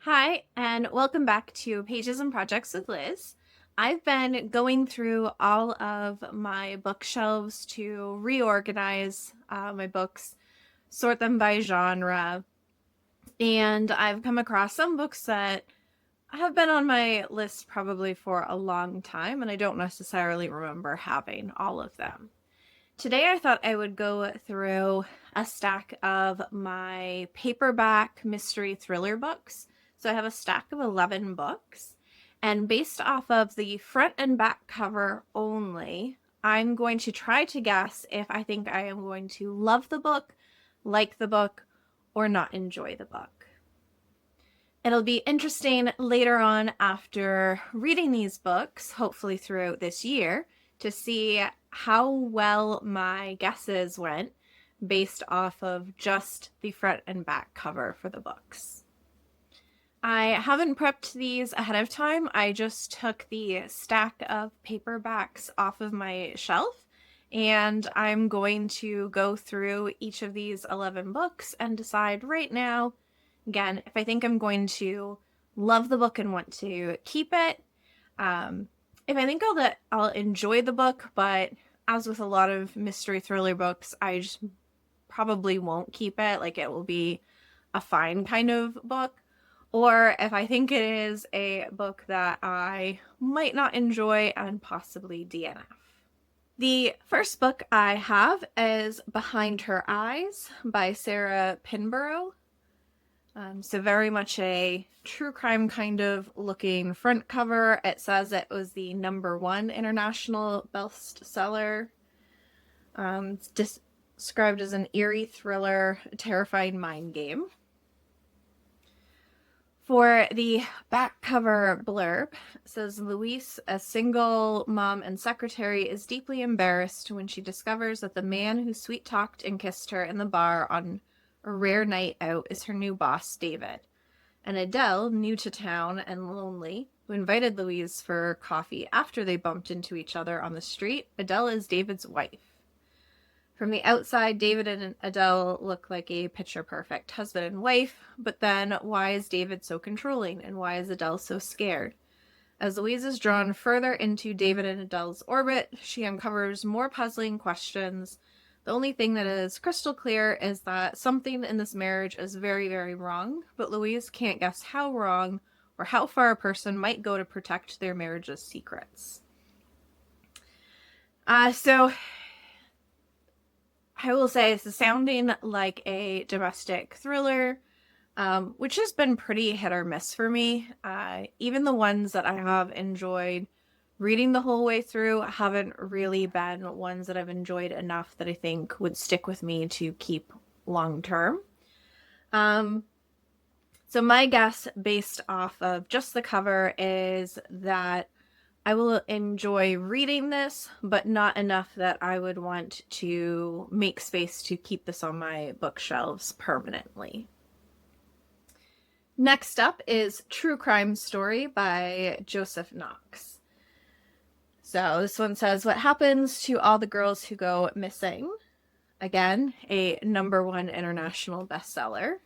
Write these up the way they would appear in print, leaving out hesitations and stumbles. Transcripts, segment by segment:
Hi, and welcome back to Pages and Projects with Liz. I've been going through all of my bookshelves to reorganize my books, sort them by genre, and I've come across some books that have been on my list probably for a long time, and I don't necessarily remember having all of them. Today I thought I would go through a stack of my paperback mystery thriller books. So I have a stack of 11 books, and based off of the front and back cover only, I'm going to try to guess if I think I am going to love the book, like the book, or not enjoy the book. It'll be interesting later on after reading these books, hopefully throughout this year, to see how well my guesses went based off of just the front and back cover for the books. I haven't prepped these ahead of time. I just took the stack of paperbacks off of my shelf, and I'm going to go through each of these 11 books and decide right now, again, if I think I'm going to love the book and want to keep it. If I think I'll enjoy the book, but as with a lot of mystery thriller books, I just probably won't keep it. Like, it will be a fine kind of book. Or if I think it is a book that I might not enjoy and possibly DNF. The first book I have is Behind Her Eyes by Sarah Pinborough. So very much a true crime kind of looking front cover. It says it was the #1 international bestseller. It's described as an eerie thriller, terrifying mind game. For the back cover blurb, it says Louise, a single mom and secretary, is deeply embarrassed when she discovers that the man who sweet-talked and kissed her in the bar on a rare night out is her new boss, David. And Adele, new to town and lonely, who invited Louise for coffee after they bumped into each other on the street. Adele is David's wife. From the outside, David and Adele look like a picture-perfect husband and wife, but then why is David so controlling, and why is Adele so scared? As Louise is drawn further into David and Adele's orbit, she uncovers more puzzling questions. The only thing that is crystal clear is that something in this marriage is very, very wrong, but Louise can't guess how wrong or how far a person might go to protect their marriage's secrets. So I will say this is sounding like a domestic thriller, which has been pretty hit or miss for me. Even the ones that I have enjoyed reading the whole way through haven't really been ones that I've enjoyed enough that I think would stick with me to keep long term. So my guess based off of just the cover is that I will enjoy reading this, but not enough that I would want to make space to keep this on my bookshelves permanently. Next up is True Crime Story by Joseph Knox. So this one says, what happens to all the girls who go missing? Again, a #1 international bestseller.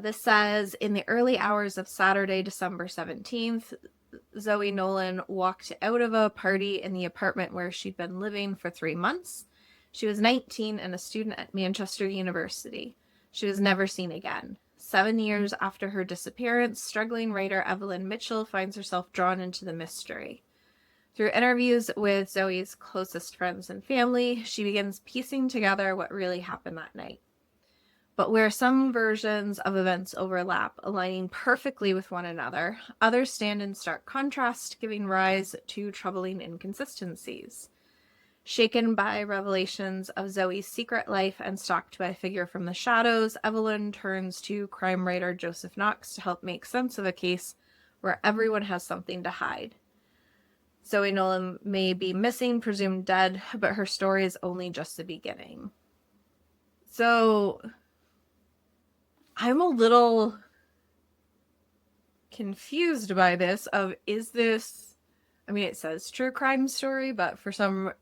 This says, in the early hours of Saturday, December 17th, Zoe Nolan walked out of a party in the apartment where she'd been living for 3 months. She was 19 and a student at Manchester University. She was never seen again. 7 years after her disappearance, struggling writer Evelyn Mitchell finds herself drawn into the mystery. Through interviews with Zoe's closest friends and family, she begins piecing together what really happened that night. But where some versions of events overlap, aligning perfectly with one another, others stand in stark contrast, giving rise to troubling inconsistencies. Shaken by revelations of Zoe's secret life and stalked by a figure from the shadows, Evelyn turns to crime writer Joseph Knox to help make sense of a case where everyone has something to hide. Zoe Nolan may be missing, presumed dead, but her story is only just the beginning. So I'm a little confused by this is this, I mean, it says true crime story, but for some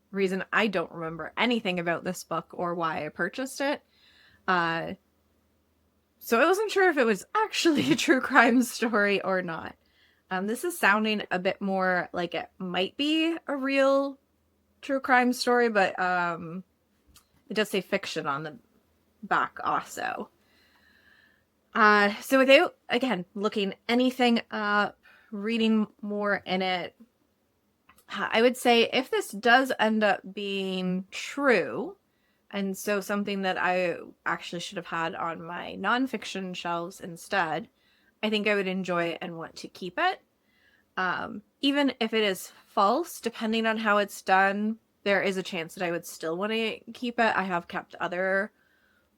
reason I don't remember anything about this book or why I purchased it. So I wasn't sure if it was actually a true crime story or not. This is sounding a bit more like it might be a real true crime story, but it does say fiction on the back also. So without, again, looking anything up, reading more in it, I would say if this does end up being true, and so something that I actually should have had on my nonfiction shelves instead, I think I would enjoy it and want to keep it. Even if it is false, depending on how it's done, there is a chance that I would still want to keep it. I have kept other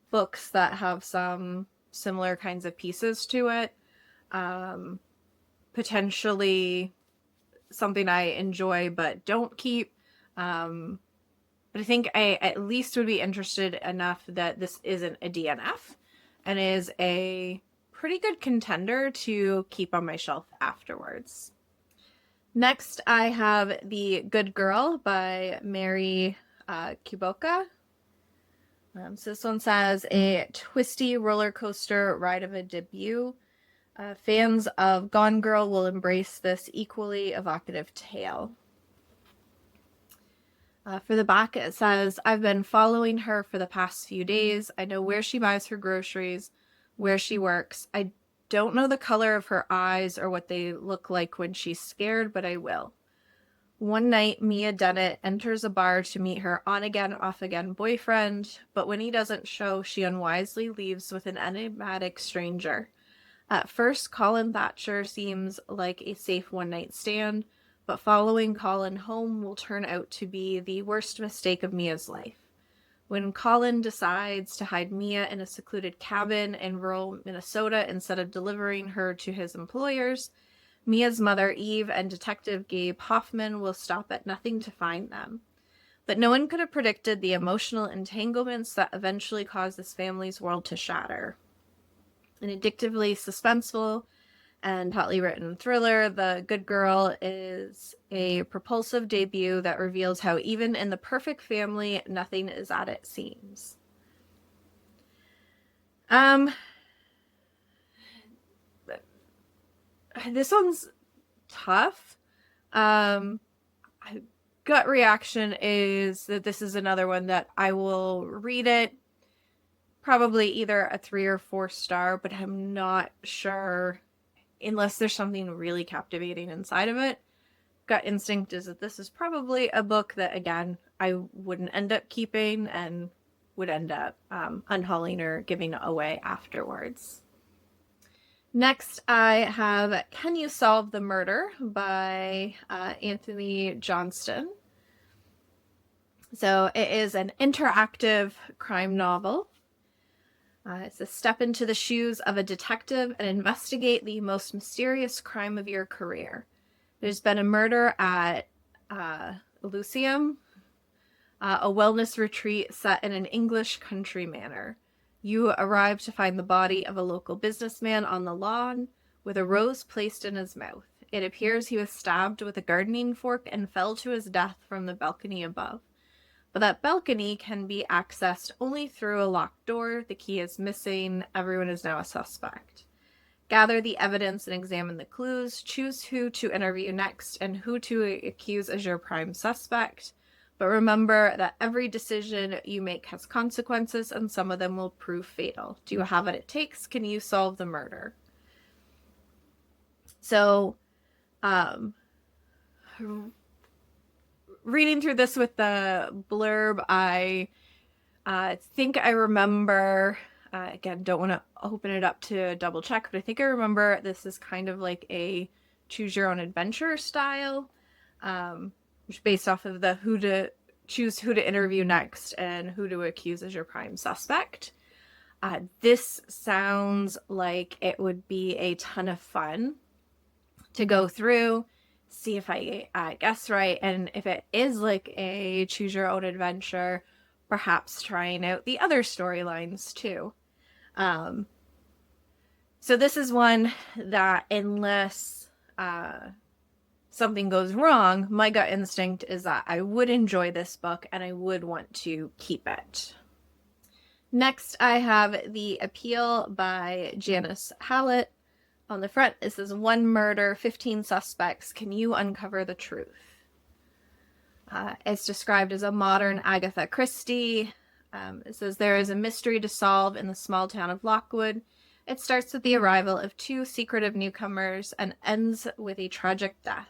books that have some similar kinds of pieces to it. Potentially something I enjoy but don't keep. But I think I at least would be interested enough that this isn't a DNF and is a pretty good contender to keep on my shelf afterwards. Next, I have The Good Girl by Mary Kuboka. So this one says, a twisty roller coaster ride of a debut. Fans of Gone Girl will embrace this equally evocative tale. For the back, it says, I've been following her for the past few days. I know where she buys her groceries, where she works. I don't know the color of her eyes or what they look like when she's scared, but I will. One night, Mia Dennett enters a bar to meet her on-again, off-again boyfriend, but when he doesn't show, she unwisely leaves with an enigmatic stranger. At first, Colin Thatcher seems like a safe one-night stand, but following Colin home will turn out to be the worst mistake of Mia's life. When Colin decides to hide Mia in a secluded cabin in rural Minnesota instead of delivering her to his employers, Mia's mother, Eve, and Detective Gabe Hoffman will stop at nothing to find them. But no one could have predicted the emotional entanglements that eventually cause this family's world to shatter. An addictively suspenseful and hotly written thriller, The Good Girl is a propulsive debut that reveals how even in the perfect family, nothing is as it seems. This one's tough. Gut reaction is that this is another one that I will read it. Probably either a 3 or 4 star, but I'm not sure unless there's something really captivating inside of it. Gut instinct is that this is probably a book that, again, I wouldn't end up keeping and would end up unhauling or giving away afterwards. Next, I have Can You Solve the Murder by Anthony Johnston. So it is an interactive crime novel. It's a step into the shoes of a detective and investigate the most mysterious crime of your career. There's been a murder at Elysium, a wellness retreat set in an English country manor. You arrive to find the body of a local businessman on the lawn with a rose placed in his mouth. It appears he was stabbed with a gardening fork and fell to his death from the balcony above. But that balcony can be accessed only through a locked door. The key is missing. Everyone is now a suspect. Gather the evidence and examine the clues. Choose who to interview next and who to accuse as your prime suspect. But remember that every decision you make has consequences and some of them will prove fatal. Do you have what it takes? Can you solve the murder? So, reading through this with the blurb, I think I remember, again, don't want to open it up to double check, but I think I remember this is kind of like a choose your own adventure style, which is based off of the who to choose who to interview next and who to accuse as your prime suspect. This sounds like it would be a ton of fun to go through, see if I guess right, and if it is like a choose your own adventure, perhaps trying out the other storylines too. So this is one that unless something goes wrong, my gut instinct is that I would enjoy this book and I would want to keep it. Next, I have The Appeal by Janice Hallett. On the front, it says, "One murder, 15 suspects. Can you uncover the truth?" It's described as a modern Agatha Christie. It says, "There is a mystery to solve in the small town of Lockwood. It starts with the arrival of two secretive newcomers and ends with a tragic death.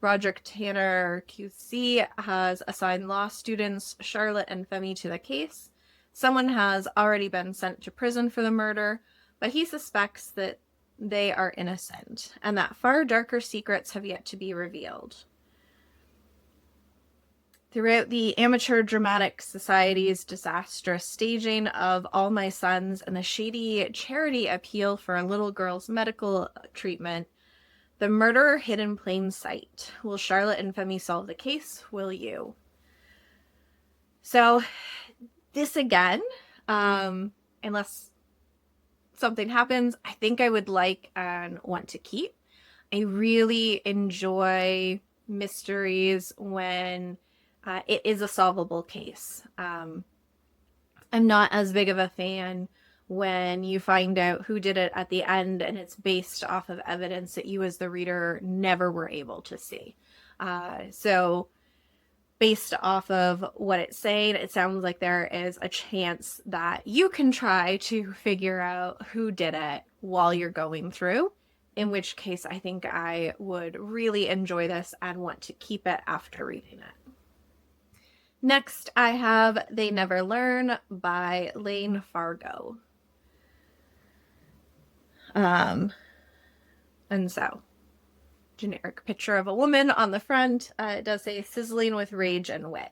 Roderick Tanner QC has assigned law students Charlotte and Femi to the case. Someone has already been sent to prison for the murder, but he suspects that they are innocent and that far darker secrets have yet to be revealed." Throughout the Amateur Dramatic Society's disastrous staging of All My Sons and the shady charity appeal for a little girl's medical treatment, the murderer hid in plain sight. Will Charlotte and Femi solve the case? Will you? So, this again, unless something happens, I think I would like and want to keep. I really enjoy mysteries when it is a solvable case. I'm not as big of a fan when you find out who did it at the end and it's based off of evidence that you as the reader never were able to see. So based off of what it's saying, it sounds like there is a chance that you can try to figure out who did it while you're going through, in which case I think I would really enjoy this and want to keep it after reading it. Next, I have They Never Learn by Lane Fargo. And so, generic picture of a woman on the front. It does say sizzling with rage and wit.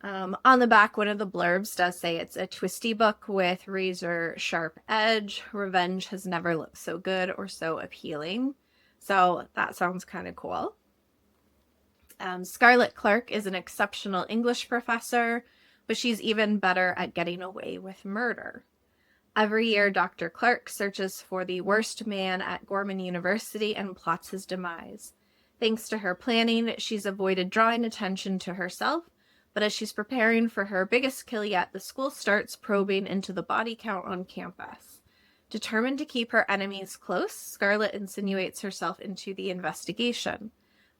On the back, one of the blurbs does say it's a twisty book with razor sharp edge. Revenge has never looked so good or so appealing. So that sounds kind of cool. Scarlett Clark is an exceptional English professor, but she's even better at getting away with murder. Every year, Dr. Clark searches for the worst man at Gorman University and plots his demise. Thanks to her planning, she's avoided drawing attention to herself, but as she's preparing for her biggest kill yet, the school starts probing into the body count on campus. Determined to keep her enemies close, Scarlett insinuates herself into the investigation.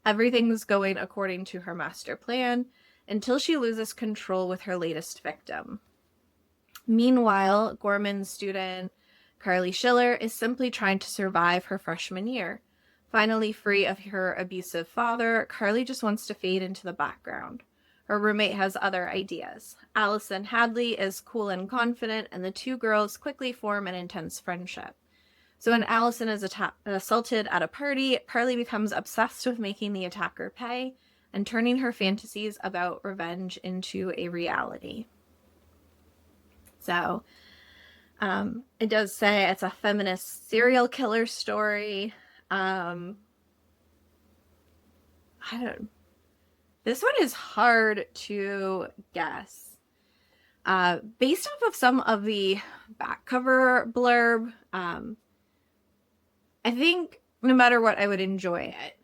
Everything's going according to her master plan until she loses control with her latest victim. Meanwhile, Gorman student Carly Schiller is simply trying to survive her freshman year. Finally free of her abusive father, Carly just wants to fade into the background. Her roommate has other ideas. Allison Hadley is cool and confident, and the two girls quickly form an intense friendship. So when Allison is assaulted at a party, Carly becomes obsessed with making the attacker pay and turning her fantasies about revenge into a reality. So it does say it's a feminist serial killer story. This one is hard to guess. Based off of some of the back cover blurb, I think no matter what, I would enjoy it.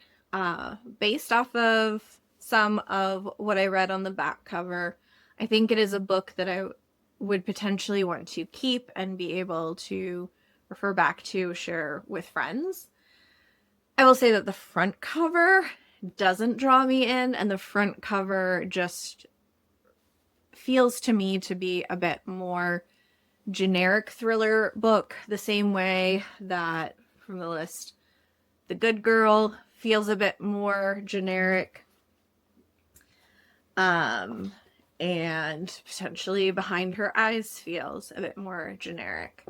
Based off of some of what I read on the back cover, I think it is a book that I would potentially want to keep and be able to refer back to, share with friends. I will say that the front cover doesn't draw me in, and the front cover just feels to me to be a bit more generic thriller book, the same way that from the list, The Good Girl feels a bit more generic. And potentially Behind Her Eyes feels a bit more generic.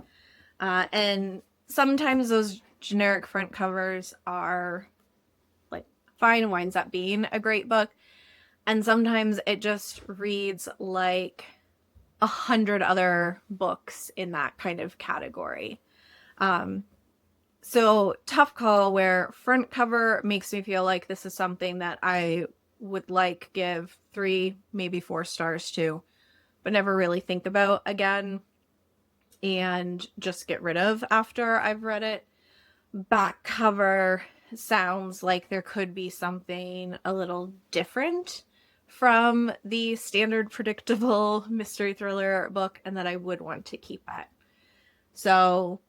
And sometimes those generic front covers are like fine, winds up being a great book. And sometimes it just reads like 100 other books in that kind of category. So tough call, where front cover makes me feel like this is something that I would like give 3, maybe 4 stars to, but never really think about again and just get rid of after I've read it. Back cover sounds like there could be something a little different from the standard predictable mystery thriller book and that I would want to keep it. So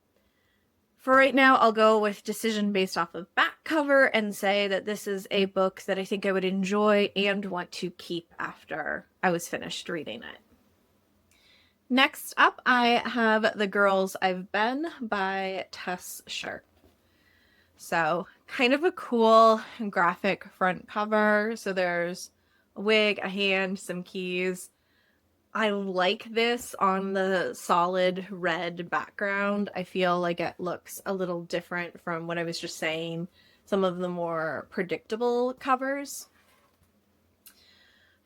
for right now, I'll go with decision based off of back cover and say that this is a book that I think I would enjoy and want to keep after I was finished reading it. Next up, I have The Girls I've Been by Tess Sharp. So kind of a cool graphic front cover. So there's a wig, a hand, some keys. I like this on the solid red background. I feel like it looks a little different from what I was just saying, some of the more predictable covers.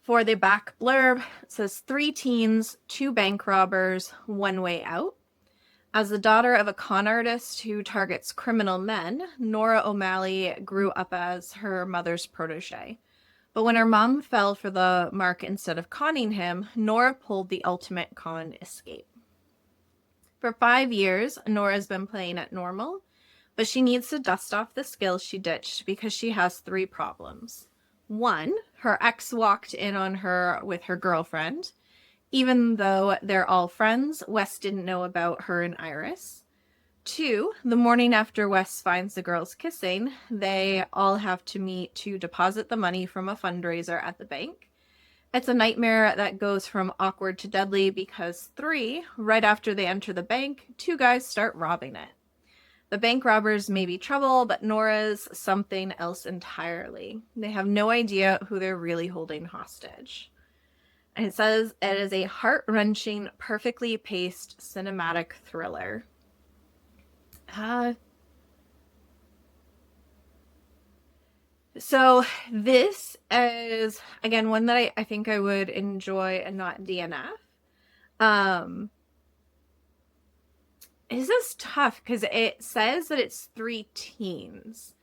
For the back blurb, it says 3 teens, 2 bank robbers, 1 way out. As the daughter of a con artist who targets criminal men, Nora O'Malley grew up as her mother's protege. But when her mom fell for the mark instead of conning him, Nora pulled the ultimate con escape. For 5 years, Nora's been playing at normal, but she needs to dust off the skills she ditched because she has 3 problems. 1, her ex walked in on her with her girlfriend. Even though they're all friends, Wes didn't know about her and Iris. 2, the morning after Wes finds the girls kissing, they all have to meet to deposit the money from a fundraiser at the bank. It's a nightmare that goes from awkward to deadly because 3, right after they enter the bank, 2 guys start robbing it. The bank robbers may be trouble, but Nora's something else entirely. They have no idea who they're really holding hostage. And it says it is a heart-wrenching, perfectly paced cinematic thriller. So this is, again, one that I think I would enjoy and not DNF. This is tough because it says that it's 3 teens.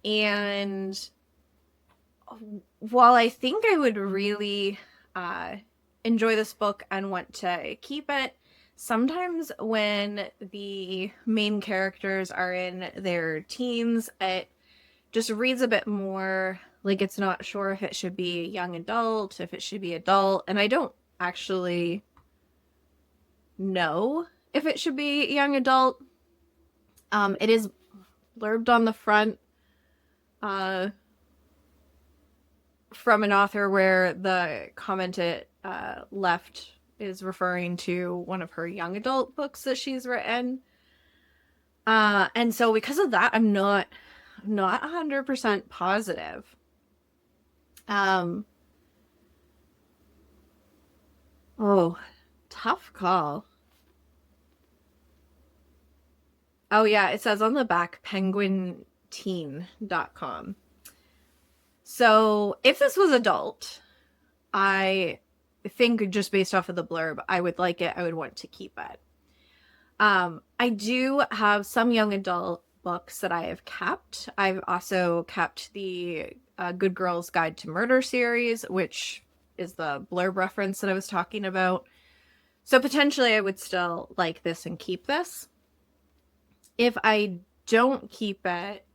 And while I think I would really enjoy this book and want to keep it, sometimes when the main characters are in their teens, it just reads a bit more like it's not sure if it should be young adult, if it should be adult, and I don't actually know if it should be young adult. It is blurbed on the front from an author where the comment it left is referring to one of her young adult books that she's written. And so because of that, I'm not 100% positive. Oh, tough call. Oh yeah, it says on the back penguinteen.com. So if this was adult, I think just based off of the blurb, I would like it. I would want to keep it. I do have some young adult books that I have kept. I've also kept the Good Girls Guide to Murder series, which is the blurb reference that I was talking about. So potentially I would still like this and keep this. If I don't keep it,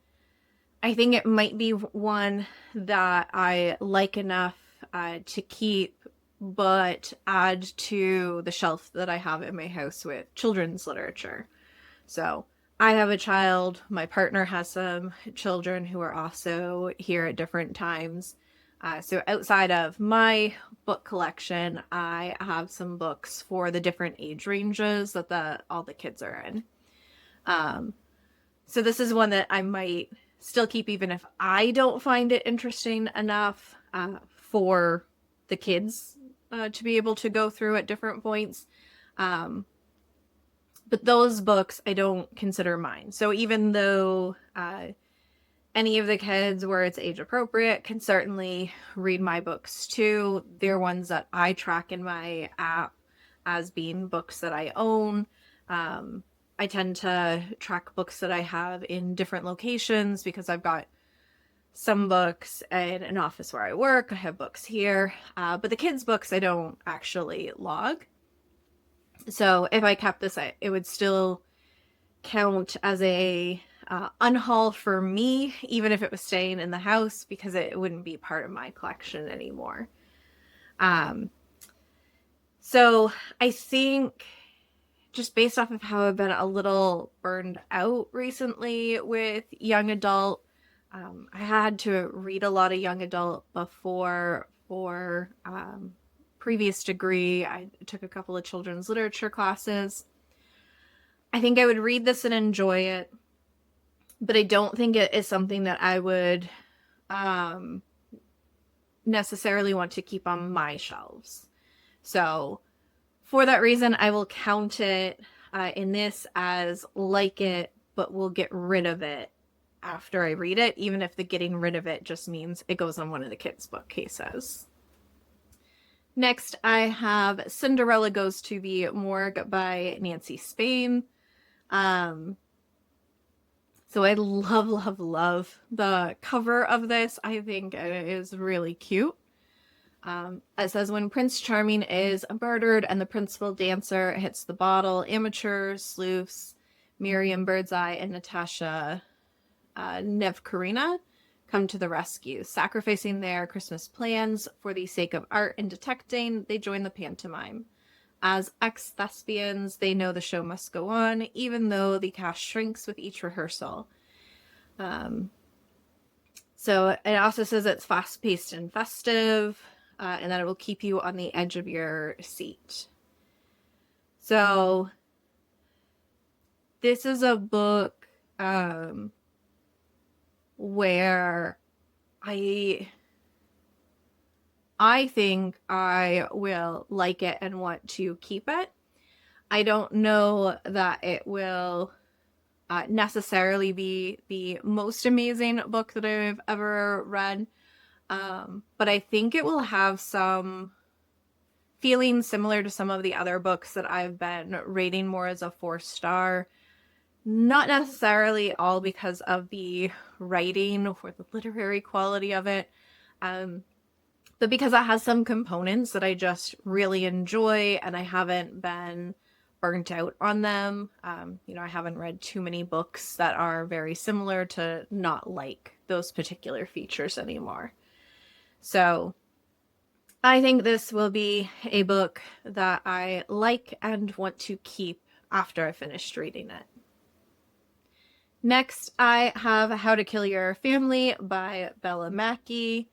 I think it might be one that I like enough to keep, but add to the shelf that I have in my house with children's literature. So I have a child, my partner has some children who are also here at different times. So outside of my book collection, I have some books for the different age ranges that all the kids are in. So this is one that I might still keep even if I don't find it interesting enough for the kids to be able to go through at different points. But those books I don't consider mine. So even though any of the kids where it's age appropriate can certainly read my books too, they're ones that I track in my app as being books that I own. I tend to track books that I have in different locations because I've got some books in an office where I work. I have books here, but the kids' books I don't actually log. So if I kept this, it would still count as a unhaul for me, even if it was staying in the house, because it wouldn't be part of my collection anymore. Um, so I think just based off of how I've been a little burned out recently with young adult, I had to read a lot of young adult before for previous degree. I took a couple of children's literature classes. I think I would read this and enjoy it, but I don't think it is something that I would um, necessarily want to keep on my shelves. So for that reason, I will count it in this as like it, but we'll get rid of it after I read it, even if the getting rid of it just means it goes on one of the kids' bookcases. Next, I have Cinderella Goes to the Morgue by Nancy Spain. So I love, love, love the cover of this. I think it is really cute. It says, when Prince Charming is murdered and the principal dancer hits the bottle, amateurs, sleuths, Miriam Birdseye, and Natasha Nevkarina come to the rescue. Sacrificing their Christmas plans for the sake of art and detecting, they join the pantomime. As ex-thespians, they know the show must go on, even though the cast shrinks with each rehearsal. So it also says it's fast-paced and festive, and that it will keep you on the edge of your seat. So this is a book where I think I will like it and want to keep it. I don't know that it will necessarily be the most amazing book that I've ever read, but I think it will have some feelings similar to some of the other books that I've been rating more as a 4-star. Not necessarily all because of the writing or the literary quality of it, but because it has some components that I just really enjoy and I haven't been burnt out on them. I haven't read too many books that are very similar to not like those particular features anymore. So I think this will be a book that I like and want to keep after I finished reading it. Next, I have How to Kill Your Family by Bella Mackey.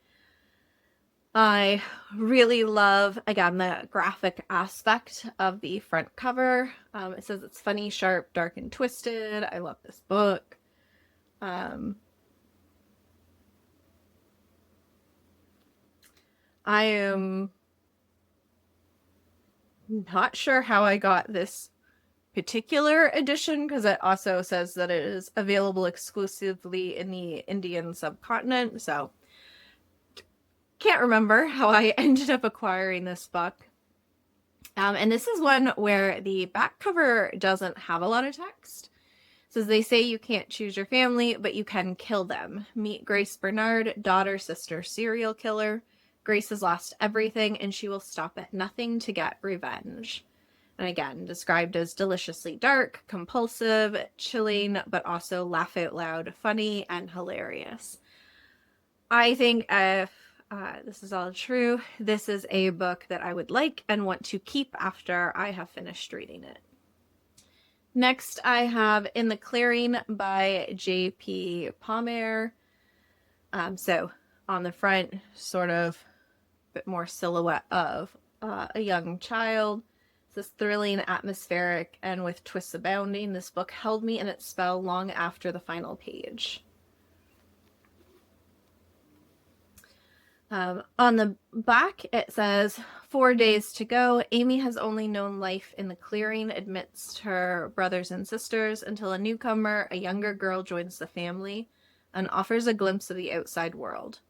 I really love, again, the graphic aspect of the front cover. It says it's funny, sharp, dark, and twisted. I love this book. I am not sure how I got this particular edition because it also says that it is available exclusively in the Indian subcontinent, so can't remember how I ended up acquiring this book. And this is one where the back cover doesn't have a lot of text. It says, they say you can't choose your family, but you can kill them. Meet Grace Bernard, daughter, sister, serial killer. Grace has lost everything and she will stop at nothing to get revenge. And again, described as deliciously dark, compulsive, chilling, but also laugh out loud, funny, and hilarious. I think if this is all true, this is a book that I would like and want to keep after I have finished reading it. Next, I have In the Clearing by J.P. Palmer. So on the front, sort of a bit more silhouette of a young child. This thrilling, atmospheric, and with twists abounding, this book held me in its spell long after the final page. On the back, it says, 4 days to go. Amy has only known life in the clearing amidst her brothers and sisters until a newcomer, a younger girl, joins the family and offers a glimpse of the outside world.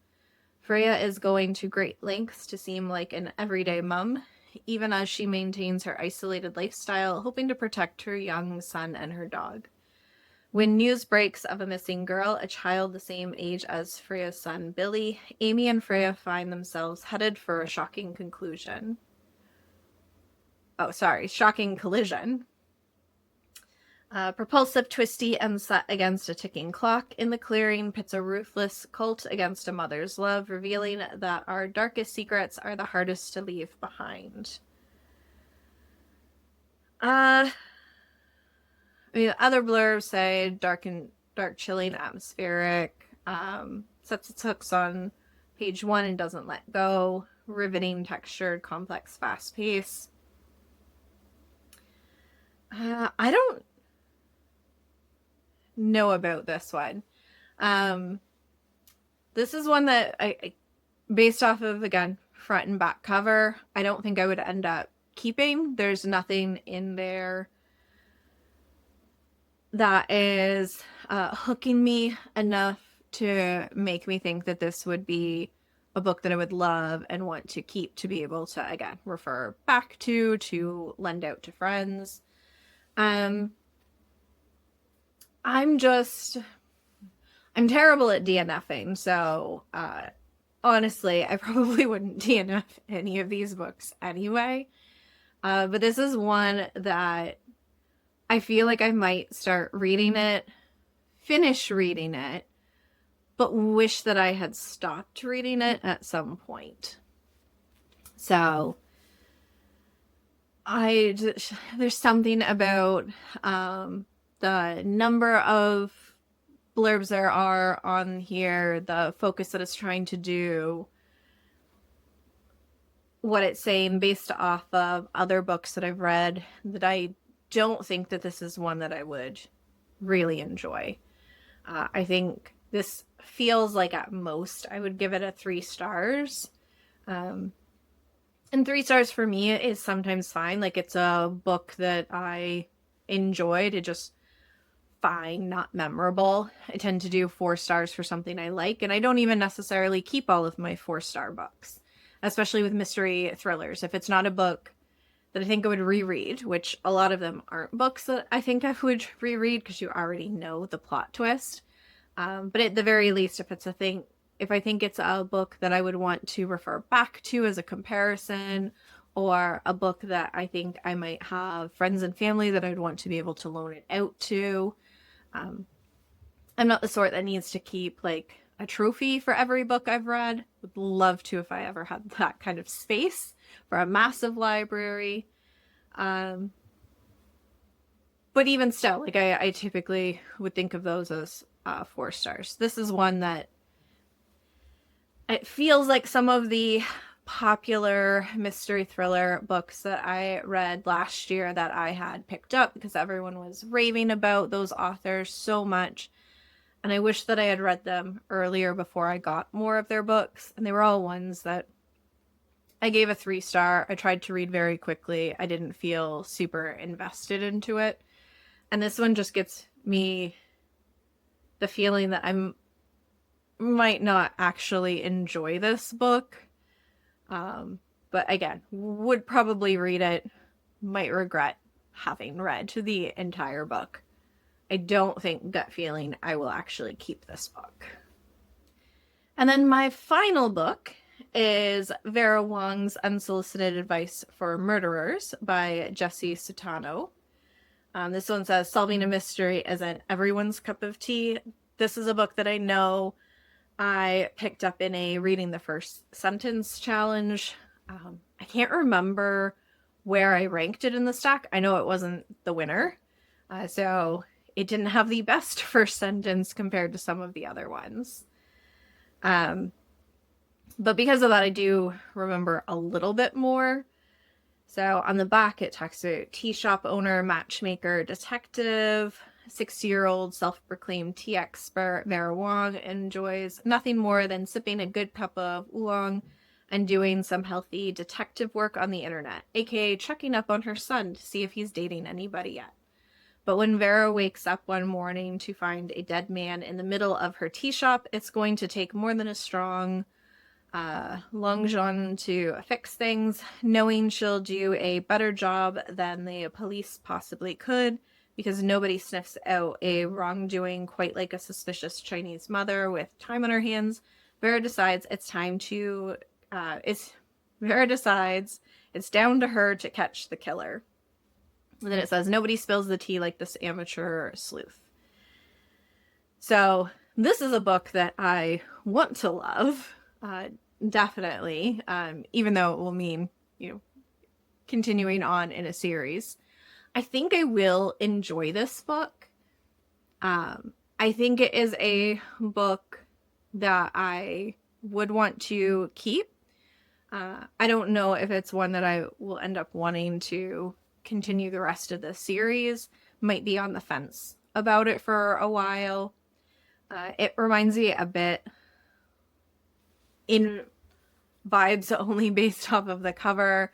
Freya is going to great lengths to seem like an everyday mum, even as she maintains her isolated lifestyle, hoping to protect her young son and her dog. When news breaks of a missing girl, a child the same age as Freya's son Billy, Amy and Freya find themselves headed for a shocking conclusion. Shocking collision. Propulsive, twisty, and set against a ticking clock. In the clearing pits a ruthless cult against a mother's love, revealing that our darkest secrets are the hardest to leave behind. I mean, other blurbs say dark, chilling, atmospheric. Sets its hooks on page 1 and doesn't let go. Riveting, textured, complex, fast pace. I don't know about this one. This is one that I based off of, again, front and back cover, I don't think I would end up keeping. There's nothing in there that is hooking me enough to make me think that this would be a book that I would love and want to keep, to be able to, again, refer back to lend out to friends. I'm terrible at DNFing, so honestly, I probably wouldn't DNF any of these books anyway. But this is one that I feel like I might start reading it, finish reading it, but wish that I had stopped reading it at some point. So there's something about the number of blurbs there are on here, the focus that it's trying to do, what it's saying based off of other books that I've read, that I don't think that this is one that I would really enjoy. I think this feels like at most I would give it a 3 stars. And 3 stars for me is sometimes fine. Like, it's a book that I enjoyed. It just fine, not memorable. I tend to do 4 stars for something I like, and I don't even necessarily keep all of my 4-star books, especially with mystery thrillers. If it's not a book that I think I would reread, which a lot of them aren't books that I think I would reread because you already know the plot twist. But at the very least, if I think it's a book that I would want to refer back to as a comparison, or a book that I think I might have friends and family that I'd want to be able to loan it out to. I'm not the sort that needs to keep like a trophy for every book I've read. Would love to if I ever had that kind of space for a massive library. But even still, like, I typically would think of those as 4 stars. This is one that it feels like some of the popular mystery thriller books that I read last year that I had picked up because everyone was raving about those authors so much. And I wish that I had read them earlier before I got more of their books. And they were all ones that I gave a 3 star. I tried to read very quickly. I didn't feel super invested into it. And this one just gets me the feeling that I might not actually enjoy this book. But again, would probably read it, might regret having read the entire book. I don't think, gut feeling, I will actually keep this book. And then my final book is Vera Wong's Unsolicited Advice for Murderers by Jessie Sutano. This one says, solving a mystery isn't everyone's cup of tea. This is a book that I know I picked up in a reading the first sentence challenge. I can't remember where I ranked it in the stack. I know it wasn't the winner. So it didn't have the best first sentence compared to some of the other ones. But because of that, I do remember a little bit more. So on the back, it talks about tea shop owner, matchmaker, detective, 60-year-old self-proclaimed tea expert Vera Wong enjoys nothing more than sipping a good cup of oolong and doing some healthy detective work on the internet, aka checking up on her son to see if he's dating anybody yet. But when Vera wakes up one morning to find a dead man in the middle of her tea shop, it's going to take more than a strong Long John to fix things, knowing she'll do a better job than the police possibly could, because nobody sniffs out a wrongdoing quite like a suspicious Chinese mother with time on her hands. Vera decides it's down to her to catch the killer. And then it says, nobody spills the tea like this amateur sleuth. So this is a book that I want to love, definitely, even though it will mean, continuing on in a series. I think I will enjoy this book. I think it is a book that I would want to keep. I don't know if it's one that I will end up wanting to continue the rest of the series. Might be on the fence about it for a while. It reminds me a bit, in vibes only based off of the cover,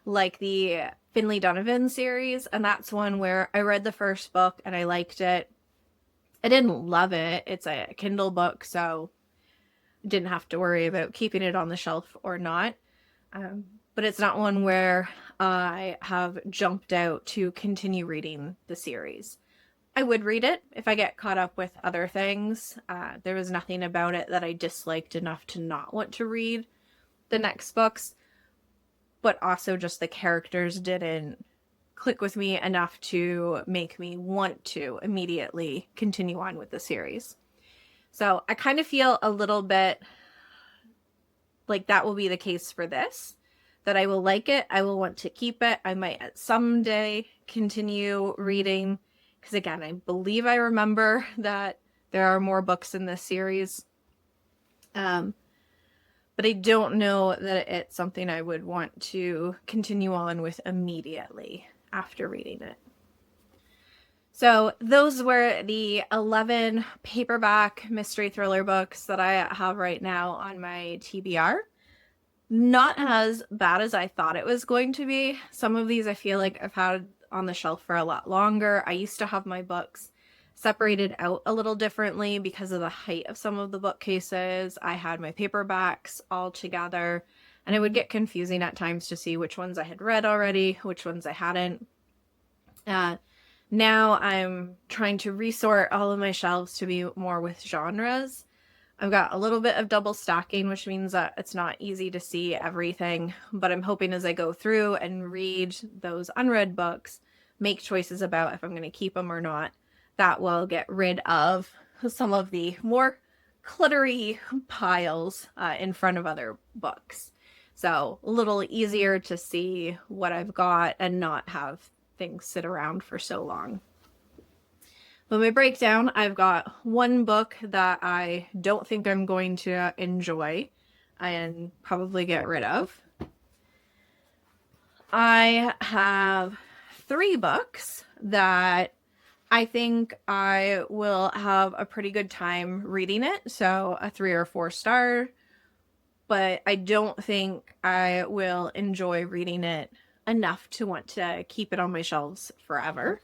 like the Finlay Donovan series, and that's one where I read the first book and I liked it. I didn't love it. It's a Kindle book, so I didn't have to worry about keeping it on the shelf or not. But it's not one where I have jumped out to continue reading the series. I would read it if I get caught up with other things. There was nothing about it that I disliked enough to not want to read the next books, but also just the characters didn't click with me enough to make me want to immediately continue on with the series. So I kind of feel a little bit like that will be the case for this, that I will like it, I will want to keep it, I might someday continue reading. Because again, I believe I remember that there are more books in this series. But I don't know that it's something I would want to continue on with immediately after reading it. So those were the 11 paperback mystery thriller books that I have right now on my TBR. Not as bad as I thought it was going to be. Some of these I feel like I've had on the shelf for a lot longer. I used to have my books separated out a little differently because of the height of some of the bookcases. I had my paperbacks all together, and it would get confusing at times to see which ones I had read already, which ones I hadn't. Now I'm trying to resort all of my shelves to be more with genres. I've got a little bit of double stacking, which means that it's not easy to see everything, but I'm hoping as I go through and read those unread books, make choices about if I'm going to keep them or not, that will get rid of some of the more cluttery piles in front of other books. So a little easier to see what I've got and not have things sit around for so long. But my breakdown, I've got one book that I don't think I'm going to enjoy and probably get rid of. I have 3 books that I think I will have a pretty good time reading it, so a 3 or 4 star, but I don't think I will enjoy reading it enough to want to keep it on my shelves forever.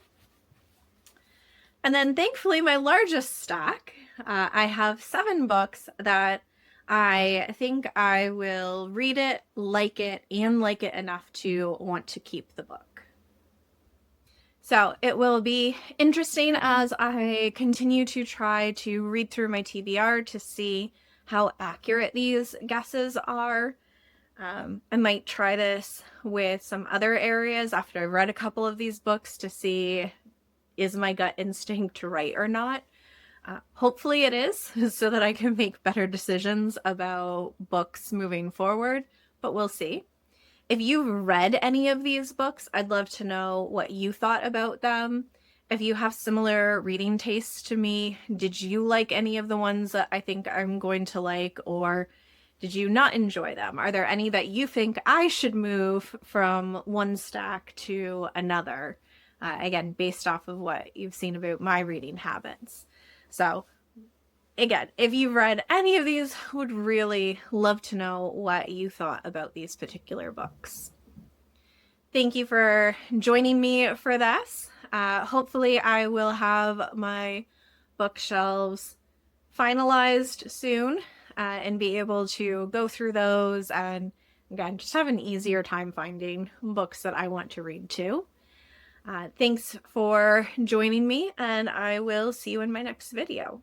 And then thankfully my largest stack, I have 7 books that I think I will read it, and like it enough to want to keep the book. So it will be interesting as I continue to try to read through my TBR to see how accurate these guesses are. I might try this with some other areas after I've read a couple of these books to see, is my gut instinct right or not? Hopefully it is, so that I can make better decisions about books moving forward, but we'll see. If you've read any of these books, I'd love to know what you thought about them. If you have similar reading tastes to me, did you like any of the ones that I think I'm going to like, or did you not enjoy them? Are there any that you think I should move from one stack to another? Again, based off of what you've seen about my reading habits. So again, if you've read any of these, would really love to know what you thought about these particular books. Thank you for joining me for this. Hopefully I will have my bookshelves finalized soon and be able to go through those and, again, just have an easier time finding books that I want to read too. Thanks for joining me, and I will see you in my next video.